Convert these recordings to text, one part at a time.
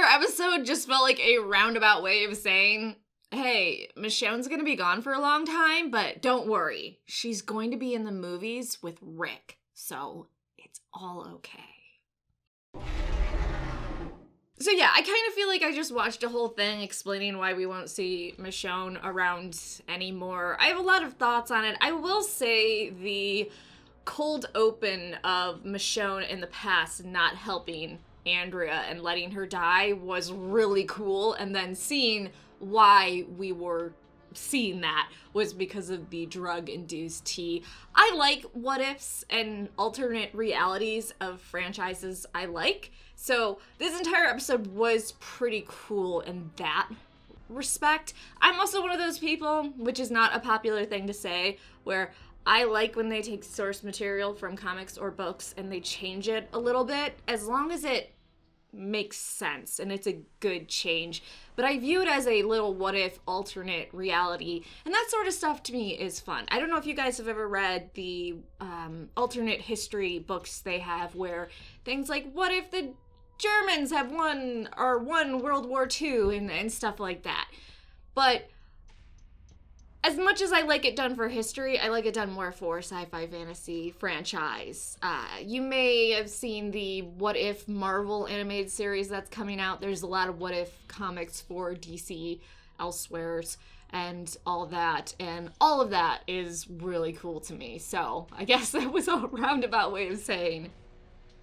episode just felt like a roundabout way of saying, hey, Michonne's gonna be gone for a long time, but don't worry. She's going to be in the movies with Rick, so it's all okay. So yeah, I kind of feel like I just watched a whole thing explaining why we won't see Michonne around anymore. I have a lot of thoughts on it. I will say the cold open of Michonne in the past not helping Andrea and letting her die was really cool, and then seeing why we were seeing that was because of the drug-induced tea. I like what-ifs and alternate realities of franchises I like, so this entire episode was pretty cool in that respect. I'm also one of those people, which is not a popular thing to say, where I like when they take source material from comics or books and they change it a little bit, as long as it makes sense and it's a good change. But I view it as a little what-if alternate reality, and that sort of stuff to me is fun. I don't know if you guys have ever read the alternate history books they have, where things like, what if the Germans have won World War II and stuff like that. But as much as I like it done for history, I like it done more for sci-fi fantasy franchise. You may have seen the What If Marvel animated series that's coming out. There's a lot of What If comics for DC elsewheres and all that. And all of that is really cool to me. So I guess that was a roundabout way of saying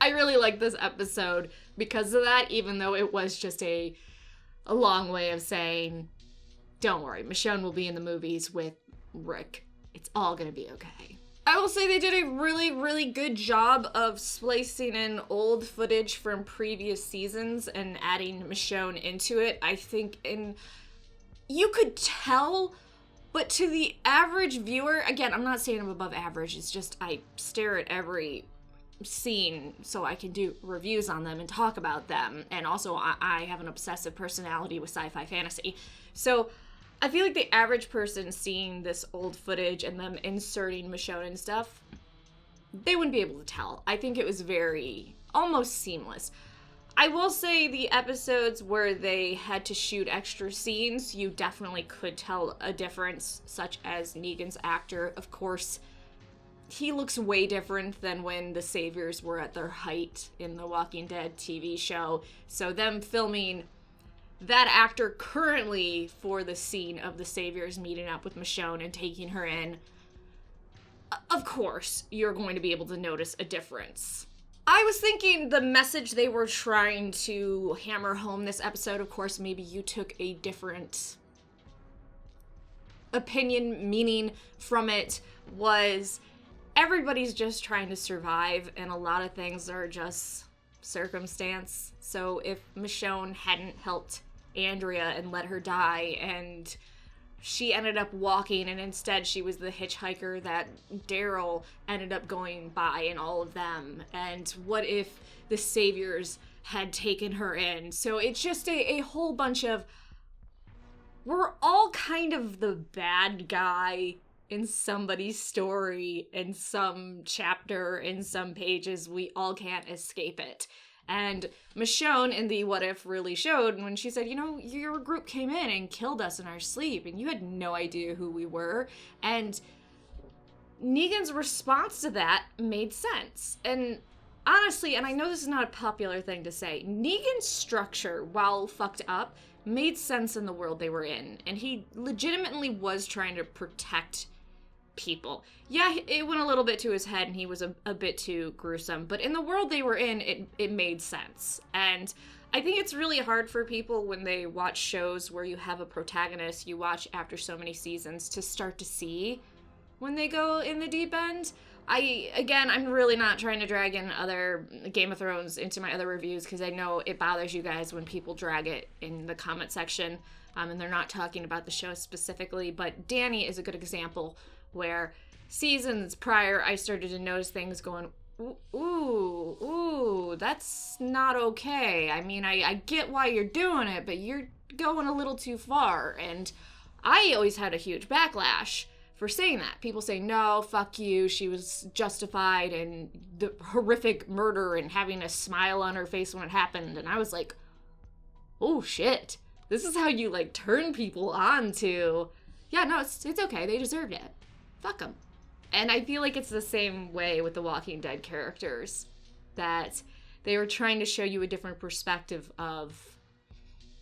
I really like this episode because of that, even though it was just a long way of saying, don't worry, Michonne will be in the movies with Rick. It's all gonna be okay. I will say they did a really, really good job of splicing in old footage from previous seasons and adding Michonne into it. I think you could tell, but to the average viewer, again, I'm not saying I'm above average, it's just I stare at every scene so I can do reviews on them and talk about them. And also I have an obsessive personality with sci-fi fantasy. So I feel like the average person seeing this old footage and them inserting Michonne and stuff, they wouldn't be able to tell. I think it was very, almost seamless. I will say the episodes where they had to shoot extra scenes, you definitely could tell a difference, such as Negan's actor. Of course, he looks way different than when the Saviors were at their height in the Walking Dead TV show. So them filming that actor currently for the scene of the Saviors meeting up with Michonne and taking her in, of course, you're going to be able to notice a difference. I was thinking the message they were trying to hammer home this episode, of course, maybe you took a different opinion, meaning from it, was everybody's just trying to survive, and a lot of things are just circumstance. So if Michonne hadn't helped Andrea and let her die, and she ended up walking, and instead she was the hitchhiker that Daryl ended up going by, and all of them, and what if the Saviors had taken her in? So it's just a whole bunch of, we're all kind of the bad guy in somebody's story, in some chapter, in some pages. We all can't escape it. And Michonne in the What If really showed when she said, you know, your group came in and killed us in our sleep, and you had no idea who we were. And Negan's response to that made sense. And honestly, and I know this is not a popular thing to say, Negan's structure, while fucked up, made sense in the world they were in. And he legitimately was trying to protect people. Yeah, it went a little bit to his head and he was a bit too gruesome, but in the world they were in, it made sense. And I think it's really hard for people when they watch shows where you have a protagonist you watch after so many seasons to start to see when they go in the deep end. I'm really not trying to drag in other Game of Thrones into my other reviews, because I know it bothers you guys when people drag it in the comment section, and they're not talking about the show specifically, but Dany is a good example where seasons prior I started to notice things going, ooh, that's not okay. I mean, I get why you're doing it, but you're going a little too far. And I always had a huge backlash for saying that. People say, no, fuck you, she was justified, and the horrific murder and having a smile on her face when it happened. And I was like, oh shit, this is how you, like, turn people on to, yeah, no, it's okay, they deserved it. Fuck them. And I feel like it's the same way with the Walking Dead characters, that they were trying to show you a different perspective of,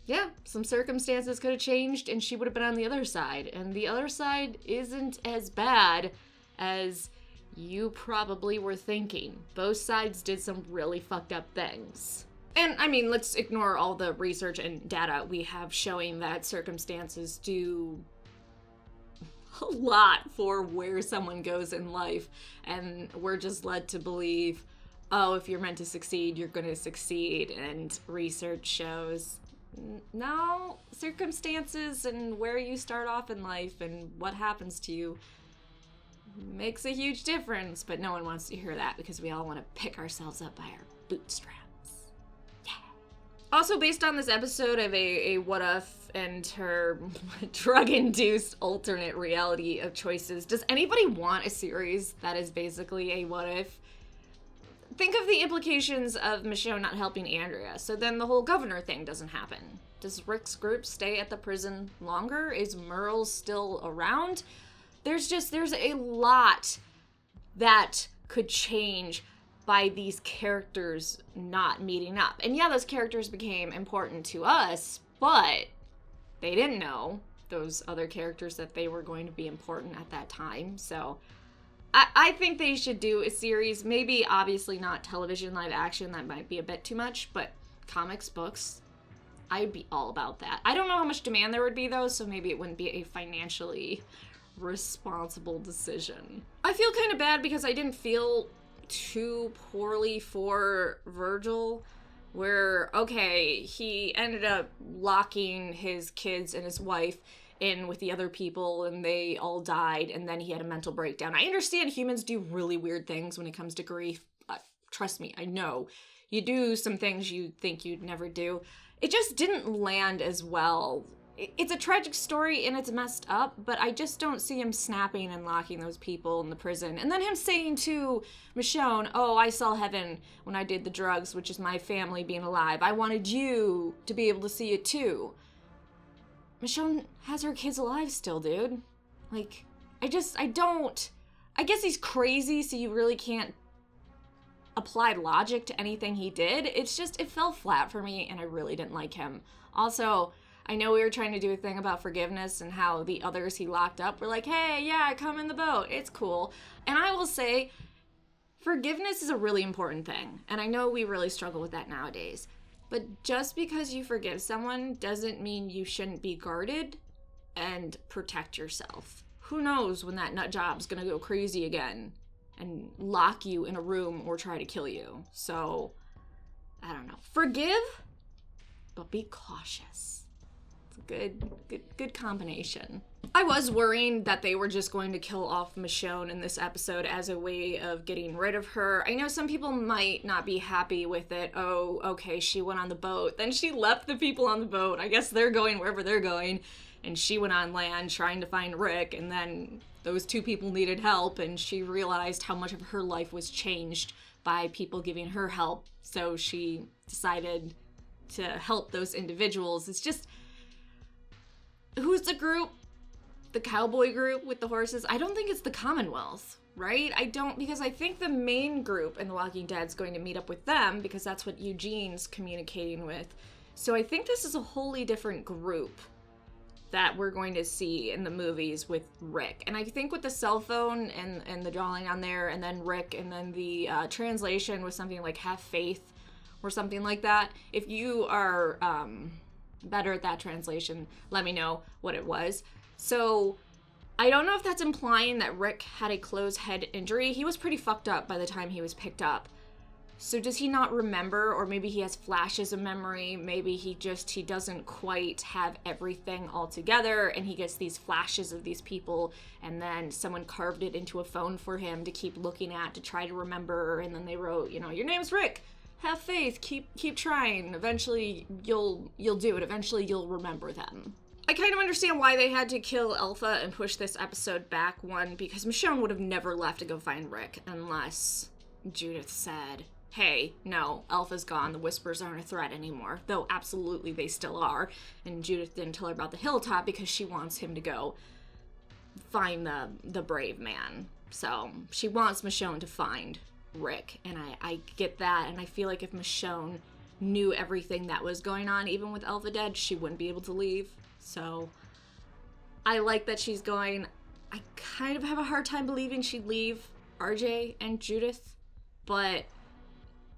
yeah, some circumstances could have changed and she would have been on the other side. And the other side isn't as bad as you probably were thinking. Both sides did some really fucked up things. And, I mean, let's ignore all the research and data we have showing that circumstances do a lot for where someone goes in life. And we're just led to believe, oh, if you're meant to succeed, you're going to succeed. And research shows, no, circumstances and where you start off in life and what happens to you makes a huge difference. But no one wants to hear that because we all want to pick ourselves up by our bootstraps. Yeah. Also, based on this episode of a what if and her drug-induced alternate reality of choices, does anybody want a series that is basically a what if? Think of the implications of Michonne not helping Andrea, so then the whole governor thing doesn't happen. Does Rick's group stay at the prison longer? Is Merle still around? There's a lot that could change by these characters not meeting up. And yeah, those characters became important to us, but they didn't know, those other characters, that they were going to be important at that time. So I think they should do a series, maybe obviously not television live action, that might be a bit too much, but comics, books, I'd be all about that. I don't know how much demand there would be though, so maybe it wouldn't be a financially responsible decision. I feel kind of bad because I didn't feel too poorly for Virgil, where, okay, he ended up locking his kids and his wife in with the other people and they all died and then he had a mental breakdown. I understand humans do really weird things when it comes to grief. Trust me, I know. You do some things you think you'd never do. It just didn't land as well. It's a tragic story and it's messed up, but I just don't see him snapping and locking those people in the prison. And then him saying to Michonne, oh, I saw heaven when I did the drugs, which is my family being alive. I wanted you to be able to see it too. Michonne has her kids alive still, dude. Like, I guess he's crazy, so you really can't apply logic to anything he did. It's just, it fell flat for me, and I really didn't like him. Also, I know we were trying to do a thing about forgiveness and how the others he locked up were like, hey, yeah, come in the boat. It's cool. And I will say, forgiveness is a really important thing. And I know we really struggle with that nowadays. But just because you forgive someone doesn't mean you shouldn't be guarded and protect yourself. Who knows when that nut job's gonna go crazy again and lock you in a room or try to kill you. So, I don't know. Forgive, but be cautious. It's a good combination. I was worrying that they were just going to kill off Michonne in this episode as a way of getting rid of her. I know some people might not be happy with it. Oh, okay, she went on the boat. Then she left the people on the boat. I guess they're going wherever they're going. And she went on land trying to find Rick. And then those two people needed help. And she realized how much of her life was changed by people giving her help. So she decided to help those individuals. It's just, who's the group? The cowboy group with the horses? I don't think it's the Commonwealth, right? Because I think the main group in The Walking Dead is going to meet up with them because that's what Eugene's communicating with. So I think this is a wholly different group that we're going to see in the movies with Rick. And I think with the cell phone and the drawing on there, and then Rick, and then the translation was something like have faith or something like that. If you are better at that translation, let me know what it was. So, I don't know if that's implying that Rick had a closed head injury. He was pretty fucked up by the time he was picked up. So does he not remember? Or maybe he has flashes of memory. Maybe he doesn't quite have everything all together and he gets these flashes of these people and then someone carved it into a phone for him to keep looking at to try to remember. And then they wrote, your name's Rick. Have faith. Keep trying. Eventually you'll do it. Eventually you'll remember them. I kind of understand why they had to kill Alpha and push this episode back, one, because Michonne would have never left to go find Rick unless Judith said, hey, no, Alpha's gone, the Whispers aren't a threat anymore. Though absolutely they still are. And Judith didn't tell her about the hilltop because she wants him to go find the brave man. So she wants Michonne to find Rick, and I get that, and I feel like if Michonne knew everything that was going on, even with Alpha dead, she wouldn't be able to leave. So I like that she's going. I kind of have a hard time believing she'd leave RJ and Judith, but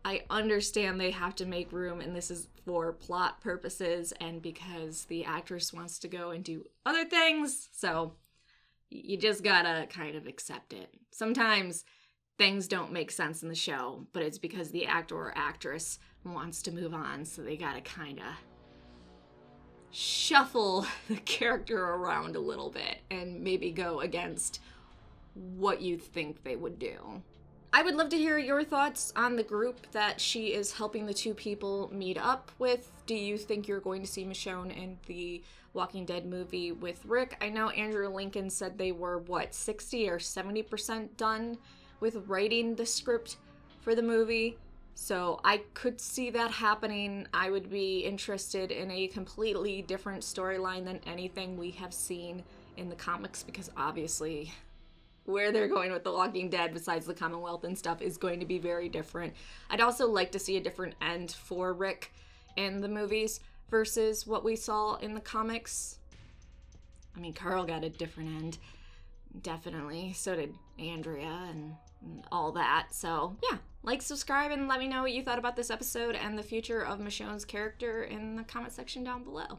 I understand they have to make room, and this is for plot purposes and because the actress wants to go and do other things, so you just gotta kind of accept it. Sometimes things don't make sense in the show, but it's because the actor or actress wants to move on, so they gotta kind of shuffle the character around a little bit and maybe go against what you think they would do. I would love to hear your thoughts on the group that she is helping the two people meet up with. Do you think you're going to see Michonne in the Walking Dead movie with Rick? I know Andrew Lincoln said they were, 60 or 70% done with writing the script for the movie. So I could see that happening. I would be interested in a completely different storyline than anything we have seen in the comics, because obviously where they're going with The Walking Dead, besides the Commonwealth and stuff, is going to be very different. I'd also like to see a different end for Rick in the movies versus what we saw in the comics. I mean, Carl got a different end, definitely. So did Andrea and all that. So yeah, like, subscribe, and let me know what you thought about this episode and the future of Michonne's character in the comment section down below.